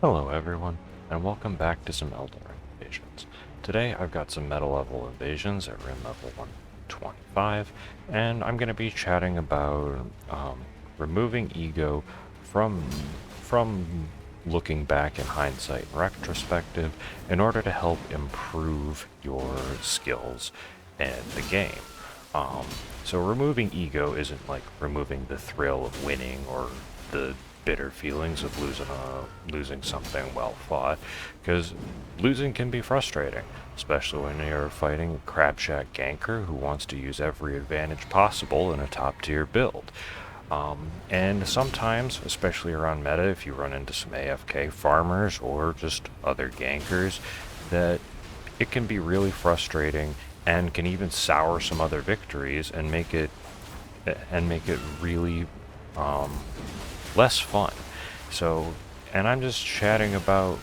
Hello everyone, and welcome back to some Elden Ring Invasions. Today I've got some meta level invasions at Rim level 125, and I'm going to be chatting about removing ego from looking back in hindsight and retrospective in order to help improve your skills in the game. Um, so removing ego isn't like removing the thrill of winning or the bitter feelings of losing something well fought, because losing can be frustrating, especially when you're fighting a crabshack ganker who wants to use every advantage possible in a top tier build. And sometimes, especially around meta, if you run into some AFK farmers or just other gankers, that it can be really frustrating and can even sour some other victories and make it really less fun. So, and I'm just chatting about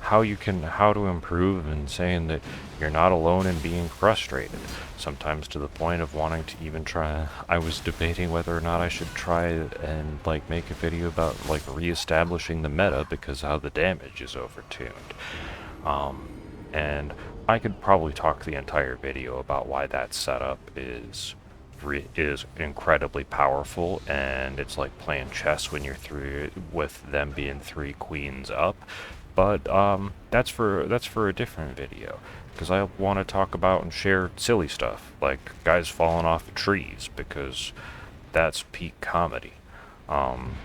how to improve and saying that you're not alone in being frustrated, sometimes to the point of wanting to even try. I was debating whether or not I should try and like make a video about like reestablishing the meta because how the damage is overtuned. And I could probably talk the entire video about why that setup is incredibly powerful, and it's like playing chess when you're through with them being 3 queens up. But that's for a different video, because I want to talk about and share silly stuff like guys falling off of trees, because that's peak comedy. Um,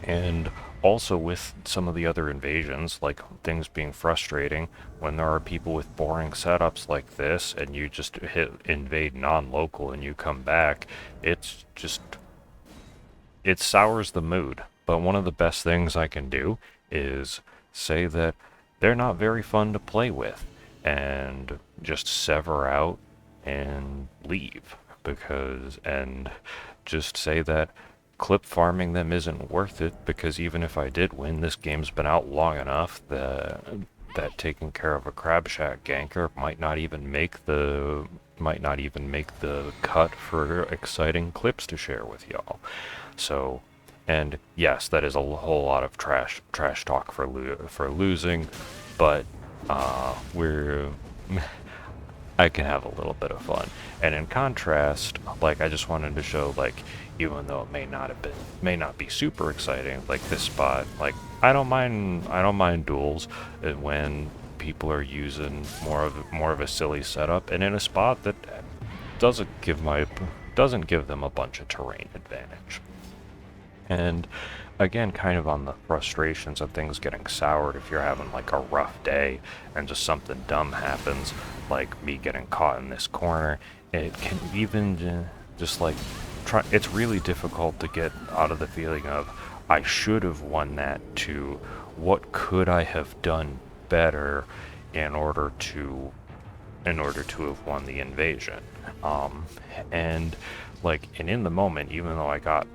and also with some of the other invasions, like things being frustrating when there are people with boring setups like this and you just hit invade non-local and you come back, it's just, it sours the mood. But one of the best things I can do is say that they're not very fun to play with and just sever out and leave, and just say that clip farming them isn't worth it, because even if I did win, this game's been out long enough that taking care of a crabshack ganker might not even make the cut for exciting clips to share with y'all. So, and yes, that is a whole lot of trash talk for losing, but we're I can have a little bit of fun. And in contrast, like I just wanted to show, like, even though it may not be super exciting, like this spot, like I don't mind duels when people are using more of a silly setup, and in a spot that doesn't give my doesn't give them a bunch of terrain advantage. And again, kind of on the frustrations of things getting soured, if you're having like a rough day and just something dumb happens, like me getting caught in this corner, it can even just like it's really difficult to get out of the feeling of I should have won that to what could I have done better in order to have won the invasion. Um, and and in the moment, even though I got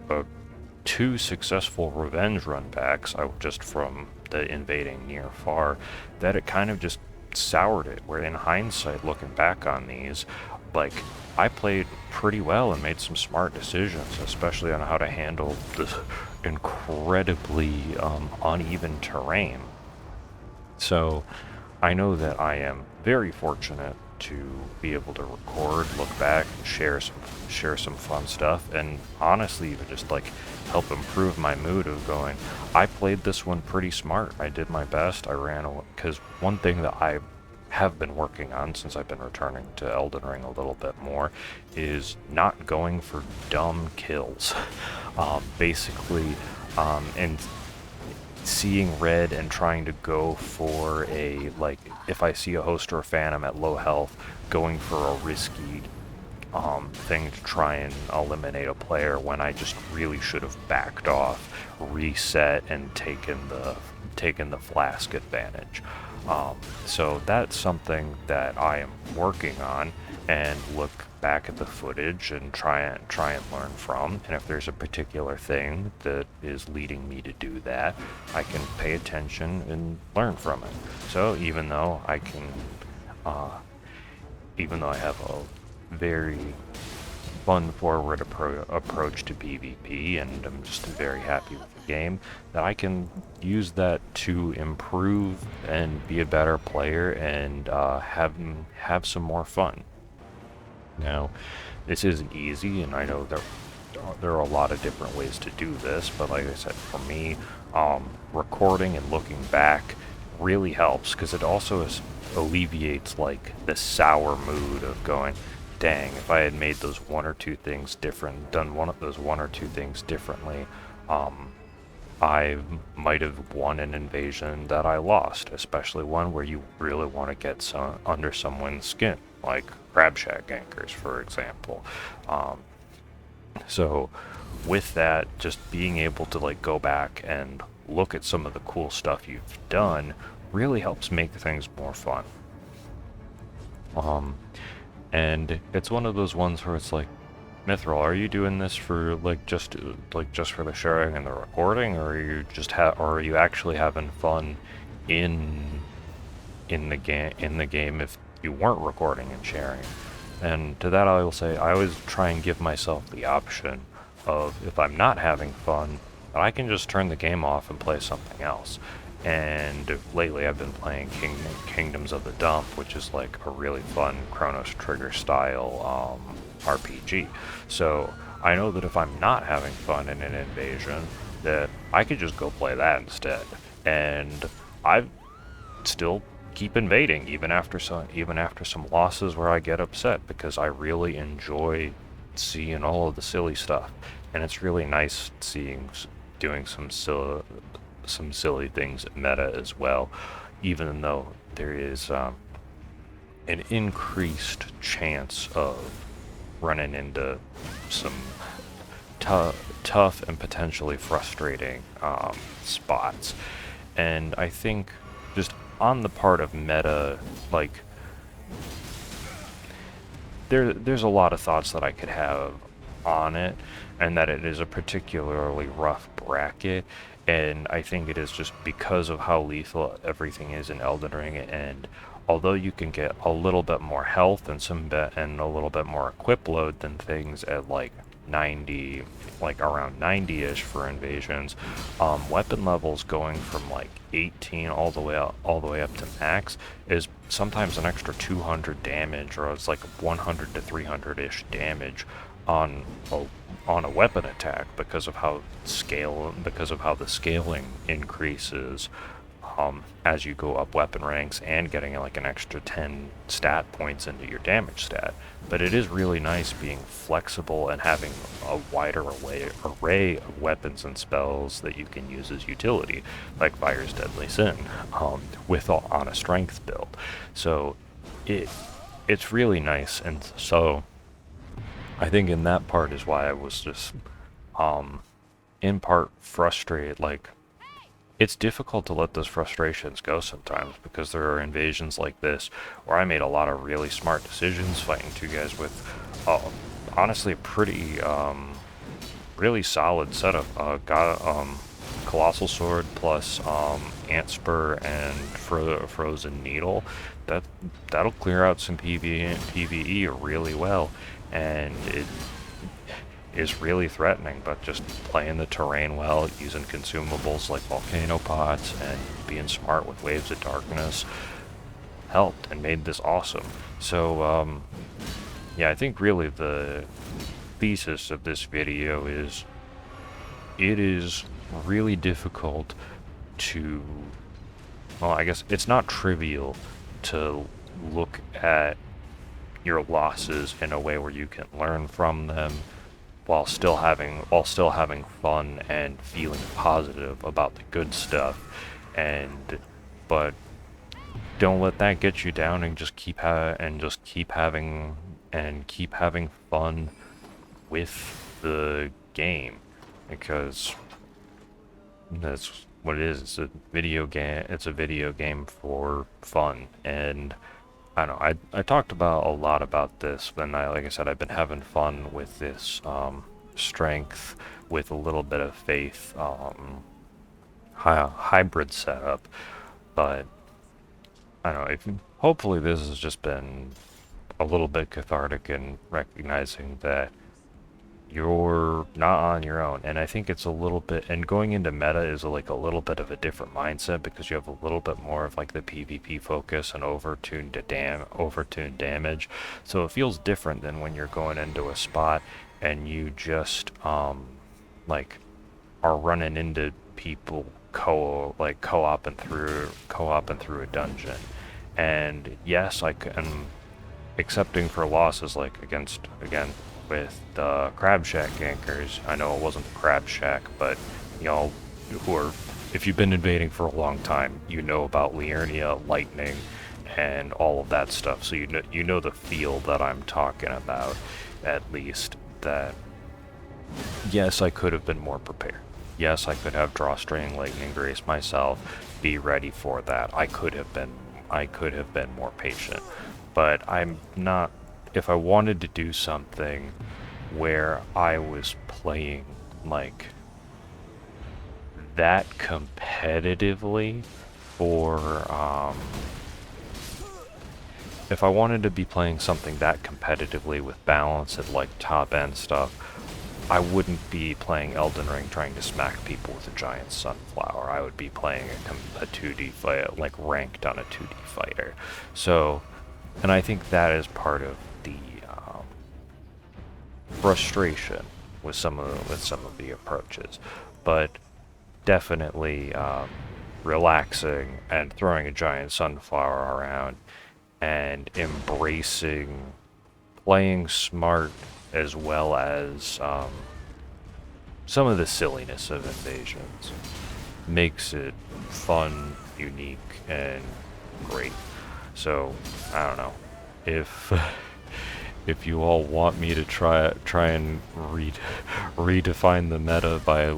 2 successful revenge run backs, just from the invading near far, that it kind of just soured it. Where in hindsight, looking back on these, like I played pretty well and made some smart decisions, especially on how to handle this incredibly uneven terrain. So I know that I am very fortunate to be able to record, look back, and share some fun stuff, and honestly even just like help improve my mood of going, I played this one pretty smart. I did my best. I ran away, because one thing that I have been working on since I've been returning to Elden Ring a little bit more is not going for dumb kills. Basically, and seeing red and trying to go for like, if I see a host or a phantom at low health, going for a risky thing to try and eliminate a player when I just really should have backed off, reset, and taken the flask advantage. So that's something that I am working on, and look back at the footage and try and learn from. And if there's a particular thing that is leading me to do that, I can pay attention and learn from it. So even though I have a very fun-forward approach to PvP, and I'm just very happy with the game, that I can use that to improve and be a better player and have some more fun. Now, this isn't easy, and I know there are a lot of different ways to do this, but like I said, for me, recording and looking back really helps, because it also alleviates like the sour mood of going, dang, if I had made those one or two things different, done one of those one or two things differently, I might have won an invasion that I lost, especially one where you really want to get under someone's skin, like crab shack anchors, for example. So with that, just being able to like go back and look at some of the cool stuff you've done really helps make things more fun. And it's one of those ones where it's like, Mithril, are you doing this for just for the sharing and the recording, or are you actually having fun in the game if you weren't recording and sharing? And to that I will say, I always try and give myself the option of, if I'm not having fun, I can just turn the game off and play something else. And lately I've been playing Kingdoms of the Dump, which is like a really fun Chronos Trigger style RPG. So I know that if I'm not having fun in an invasion, that I could just go play that instead. And I still keep invading even after some losses where I get upset, because I really enjoy seeing all of the silly stuff. And it's really nice doing some silly things meta as well, even though there is an increased chance of running into some tough and potentially frustrating spots. And I think just on the part of meta, like, there's a lot of thoughts that I could have on it, and that it is a particularly rough bracket, and I think it is just because of how lethal everything is in Elden Ring. And although you can get a little bit more health and and a little bit more equip load than things at like 90, like around 90-ish for invasions, weapon levels going from like 18 all the way up to max is sometimes an extra 200 damage, or it's like 100 to 300-ish damage on a weapon attack, because of how the scaling increases as you go up weapon ranks, and getting like an extra 10 stat points into your damage stat. But it is really nice being flexible and having a wider array of weapons and spells that you can use as utility, like Fire's Deadly Sin, on a strength build. So it's really nice. And so I think in that part is why I was just in part frustrated. Like, it's difficult to let those frustrations go sometimes, because there are invasions like this where I made a lot of really smart decisions fighting two guys with honestly a pretty really solid setup. Got Colossal Sword plus Ant Spur and Frozen Needle. That'll clear out some PvE really well, and it is really threatening, but just playing the terrain well, using consumables like volcano pots, and being smart with Waves of Darkness helped and made this awesome. So yeah, I think really the thesis of this video is, it is really difficult to, well, I guess it's not trivial to look at your losses in a way where you can learn from them, while still having fun and feeling positive about the good stuff. But don't let that get you down, and just keep having fun with the game, because that's what it is. It's a video game. It's a video game for fun. And I don't know, I talked about a lot about this, and like I said, I've been having fun with this strength with a little bit of faith hybrid setup. But I don't know, hopefully this has just been a little bit cathartic in recognizing that you're not on your own. And I think it's a little bit, and going into meta is like a little bit of a different mindset because you have a little bit more of like the PvP focus and overtuned damage. So it feels different than when you're going into a spot and you just like are running into people co-oping through a dungeon. And yes, I am accepting for losses like against again with the Crab Shack gankers. I know it wasn't the Crab Shack, but y'all who are, if you've been invading for a long time, you know about Liurnia, lightning, and all of that stuff. So you know the feel that I'm talking about, at least. That yes, I could have been more prepared. Yes, I could have drawstring lightning grace myself, be ready for that. I could have been more patient. But I'm not, if I wanted to do something where I was playing like that competitively, or if I wanted to be playing something that competitively with balance at like top end stuff, I wouldn't be playing Elden Ring trying to smack people with a giant sunflower. I would be playing a 2D fight, like ranked on a 2D fighter. So, and I think that is part of the frustration with some of the approaches, but definitely relaxing and throwing a giant sunflower around and embracing playing smart as well as some of the silliness of invasions makes it fun, unique, and great. So I don't know if if you all want me to try and redefine the meta by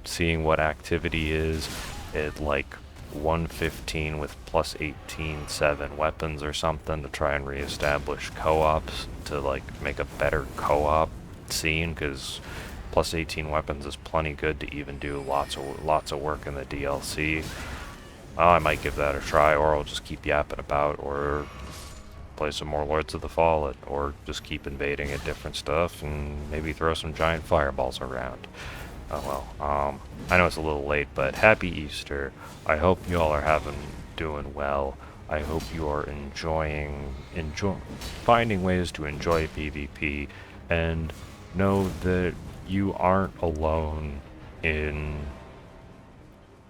seeing what activity is at like 115 with plus 18 7 weapons or something to try and reestablish co-ops to like make a better co-op scene, because plus 18 weapons is plenty good to even do lots of work in the DLC. I might give that a try, or I'll just keep yapping about, or play some more Lords of the Fallen, or just keep invading at different stuff and maybe throw some giant fireballs around. Oh well, I know it's a little late, but happy Easter. I hope you all are doing well. I hope you are finding ways to enjoy PvP, and know that you aren't alone in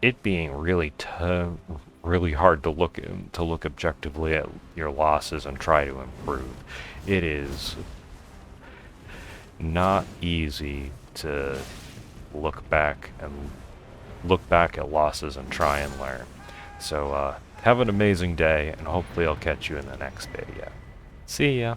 it being really hard to look objectively at your losses and try to improve. It is not easy to look back at losses and try and learn. So have an amazing day, and hopefully I'll catch you in the next video. See ya.